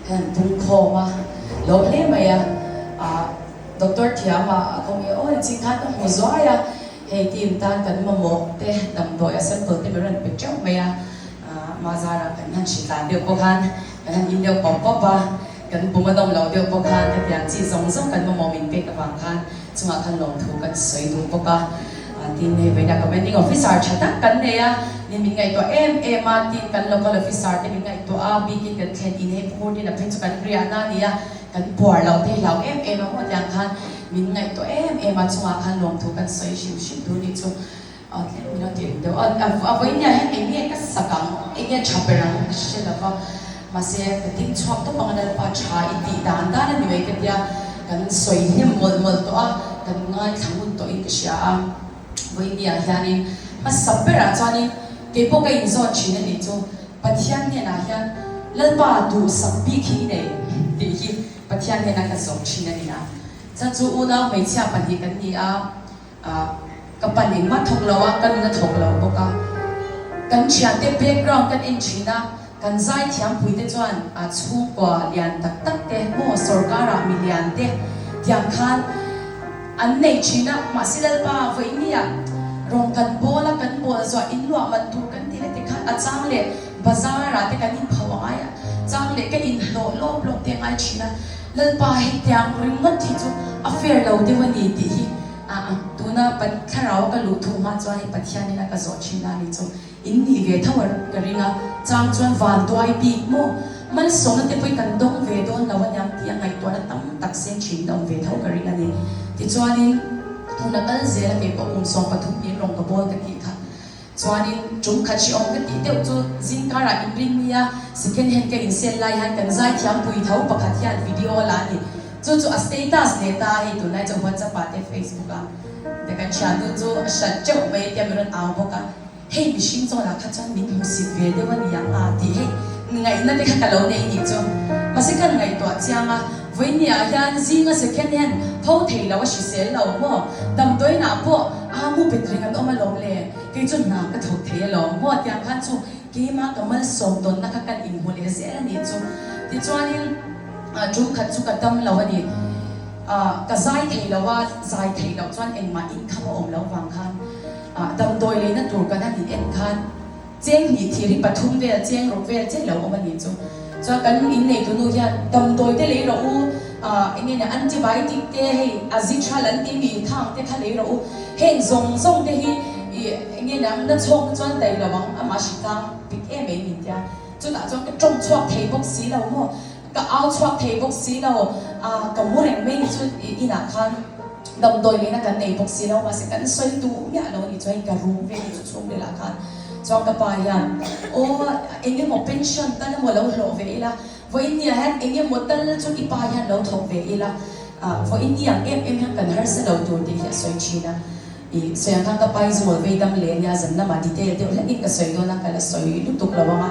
han tung kho ma lo hle mai doctor thia ma ko mi o chi kha ta mo zo ya he tim tan kan ma mo te dam do ya sample te ran pe chau mai ma za ra kan han shi ta de ko han kan in de pop ba kan bu ma dom lo de ko han te pian chi zong zong kan ma mo min pe ka wang han chunga kan long thu kan soi du ko ka tin ne ve na commenting officer chata kan ne ya ni min ngai to ma tin kan local officer te min ngai to bi ki kan then in he pur din a phen chu kan ria na ni ya kan por lo te lo ma ho yang khan min ngai to ma chunga khan long thu kan soi shim shim du ni chu mi no ti do a voi nya he ni ka sakang e chaperang she la fa ma se ka tin chok to pang na pa cha I ti dan dan ni ve ka dia kan soi him mol mol to kan ngai thamun to in ka sha voi nya hianin ma sapera chani ke po ka in zo chin ni chu pathian ne na hian lalpa du sabbi khi ne ti hi pathian ne na ka zo chin ni na cha chu u na mai cha pa hi kan ni ka pan in ma thok lawa kan na thok law bo ka kan chia te background kan in china kan zai thiam pui te chuan chu kwa lian tak tak te mo sarkara milian te tiang khan an nei china ma silal pa voi ni rong kan bola kan bol zo in lo man tu kan ti le te khan achang le bazar ra te kan in phawa ya chang le kan in lo te ngai china lal pa he tiang ring ngot thi chu affair lo de wani ti hi tuna pan kharau ka lu thu ma chwa hi pathian na ka zo china ni chu in ni ve thawar ka ringa chang chuan van toai pi mo man song te poi kan dong ve don lawan yang ti ngai to na tam tak sen chin dong ve thaw ka ringa ni ti chuanin tuna kal zela ke ko song pathum pi rong ka bol ka ki kha chuanin chung kha chi ong ka ti te chu zin kara in ring mia second hand ka in sel lai han kan zai thiam pui thau pakhat hian video la ni chu a status ne ta hi tu nai chu WhatsApp pa te Facebook de kan chan chu shat chau mai te meron aw boka hey mi shin zo la kha chan min hu si ve de wan yang ti hey ngai na te kha ka lo nei ni chu ma se kan ngai to chiang voi nia hian zinga second hand pho thei lo shi sel lo mo dam toi na po mu petring an oma lom le ke chu na ka thok thei lo mo tiang khan chu ke ma kamal som don na ka kan in hu le se ni chu ti chuanin chung khat chu ka dam lo ani ka zai thei lo wa zai thei lo chuan en ma in kham om lo wang khan dam doi le na tur kan ani en khan cheng ni thiri pathum ve cheng ro ve che lo oma ni chu cho kan in nei tu nu ya dam doi te le ro enge na antibiotic te hei azithralin ti mi thang te kha le ro heng zong te hi enge na chong chuan dai lo wang ama shikang pik em ni tia chu ta chong ka trong chuak thei bok si lo mo ka ao chuak thei bok si lo ka mo reng me ni chu ina khan dam doi le na kan nei bok si lo ma se kan soi tu ya lo ni choi ka ru ve ni chu chung le la khan chong ka pa yan enge mo pension ta na mo lo hlo ve ila vo india han enge mo tal chu ipa yan lo thok ve ila vo india em han kan har se lo tur ti ya soi china so yang kan ka pa zo ve dam le ya zan na ma detail te la ik ka soi do na ka la soi lu tuk lo ma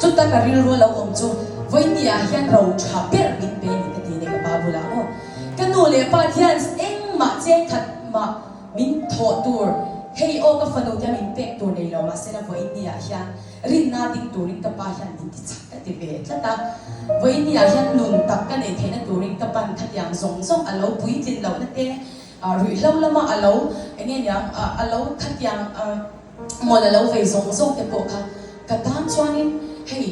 chu ta ka ril ro lo om chu vo india han ro cha per min pe ni ka ti ne ka ba bula mo kan no le pa hian eng ma che khat ma min tho tur hey o ka fano dia min pek tur nei lo ma se na vo india hian rin na ding turin ka pa hian din ti chak ka ti ve tlata vo india hian nun tak ka ne thena turin ka pan that yang zong zong alo pui tin lo na te rui lo lama alo enge yang alo khat yang mo la lo ve zong zong te po kha ka tan chuanin hey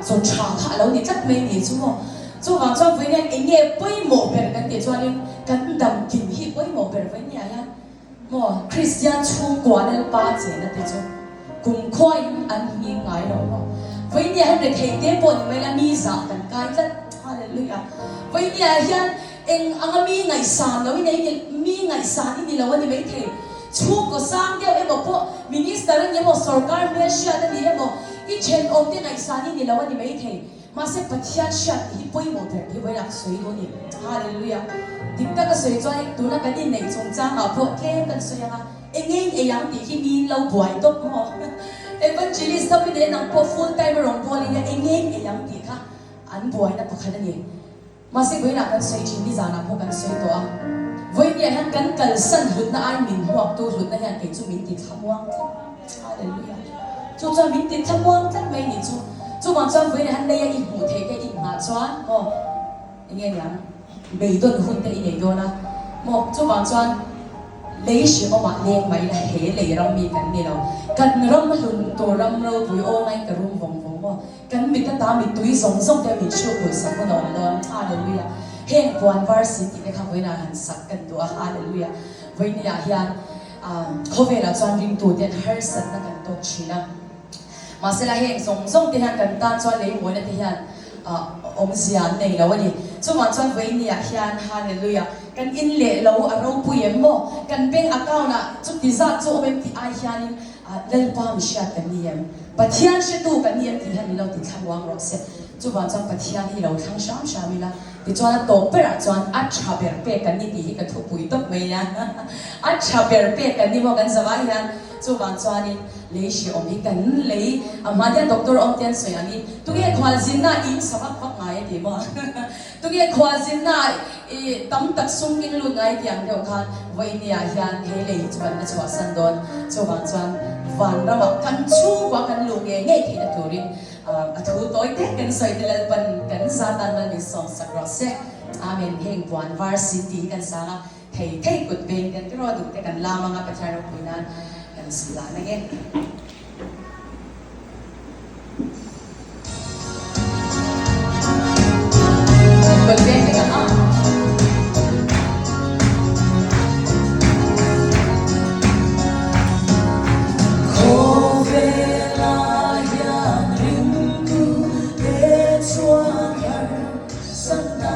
zo cha kha alo ni tat me ni chu mo chu wang chuan vo enge enge poi mo per kan te chuanin kan dam kin hi poi mo per vo india hian mo Christian chung kwa na pa che na te chu cùng khoi anh hi ngai lo mo với nhà hắn để thầy tế bồn mới là mi giả tận cái rất hallelujah với nhà hắn anh mi ngày sáng đâu này mi ngày sáng đi lâu anh mấy thầy chú có sang đeo em một bộ minister anh một sarkar Malaysia anh đi em một cái chen ông đi ngày sáng đi lâu anh mấy thầy mà sẽ bắt hiện sát hi bôi một thầy hi bôi lạc suy luôn đi hallelujah tiếp ta cái suy cho anh tu na cái đi này trong trang à bộ thêm cái suy à engin yang ti hi min lo buai tok mo evangelist sabi de nang po full time rong po li engin yang ti kha an buai na pakhala ni ma se boi na kan soi chin ni zana po kan soi to voi ni han kan kal san hut na ai min huak tu hut na han ke chu min ti thamwang hallelujah chu cha min ti thamwang chat mai ni chu ma cha voi han nei i hu the ke i ngã choan nghe nhàng bị tuần hun tê này đó na một chú bạn choan lấy sự ông bạn đen mày là hệ lấy ram mi cần đi đâu cần ram lùn tổ ram lâu tuổi ô ngay cả rum vòng vòng cần bị ta bị tuổi giống giống theo bị chịu tuổi sắc của nó hallelujah hẹn quan varsity để khám với na hàn sắc cần tua hallelujah với nhà hiền hôm về là choan ring tu tiền hơi sẵn na cần tốt chi na mà sẽ là hẹn giống giống thì hàn cần tan choan lấy mỗi lần thì hàn ông giàn này là vậy chúng mà choan với nhà hiền hallelujah kan in le lo aro puyem mo kan bank account na chu ti za chu om ti ai hian lel pa mi sha kan niam pathian she tu kan niam ti han lo ti thawang ro se chu ban chang pathian hi lo thang sham shamila ti chuan to pera chuan a tha ber pe kan ni ti hi ka thu pui tok mai na a tha ber pe kan ni mo kan zawa hian chu ban chuan in le shi om hi kan le amadia doctor om tian soi ani tu ge khwal zin na in sabak pak ngai ti mo tu ge khwal zin na tam tak sung king lu ngai tiang deuh khan voi nia hian he le chuan na chwa san don chu ban chuan van ra ma kan chu wa kan lu nge nge thi na turin a thu toi te kan soi dilal pan kan satan na ni som sakro se amen heng puan varsity kan sanga thei thei kut ben kan ro du te kan la manga pathar puinan kan sila na nge kut ben kan Hãy subscribe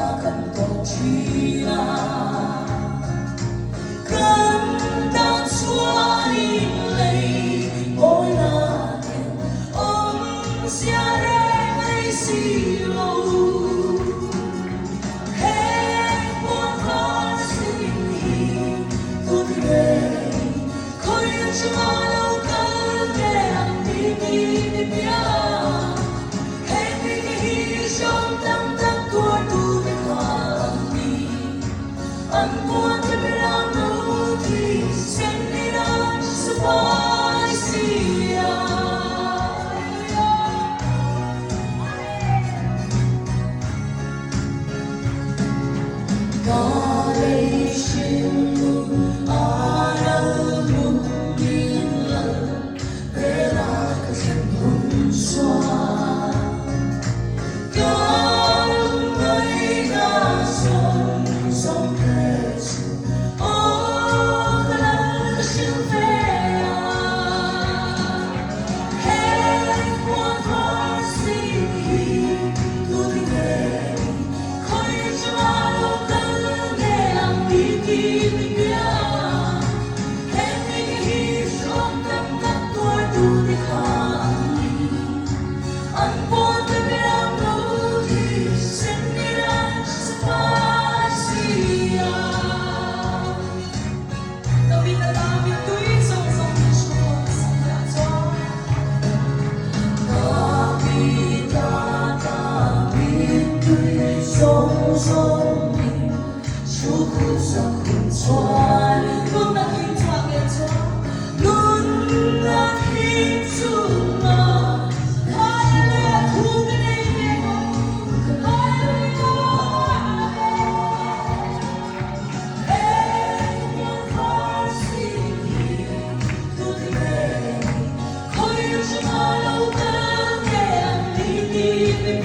cho kênh Ghiền Mì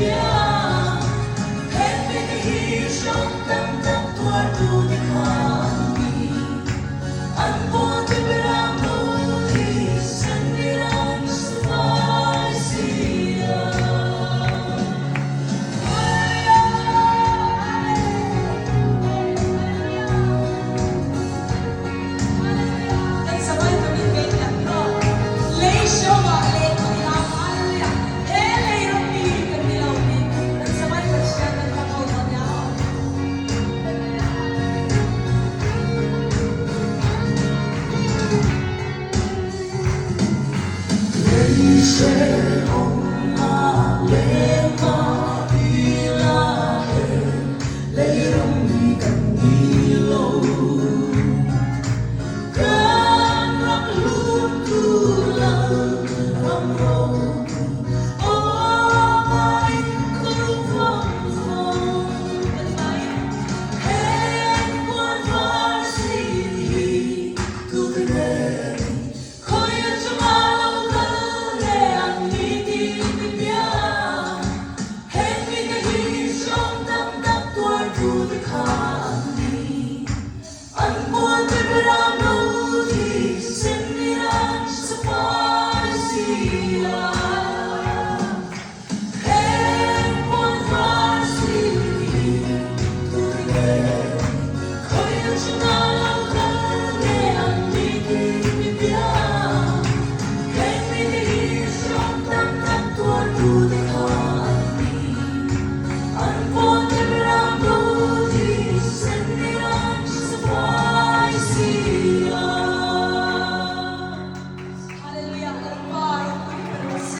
Gõ để không bỏ lỡ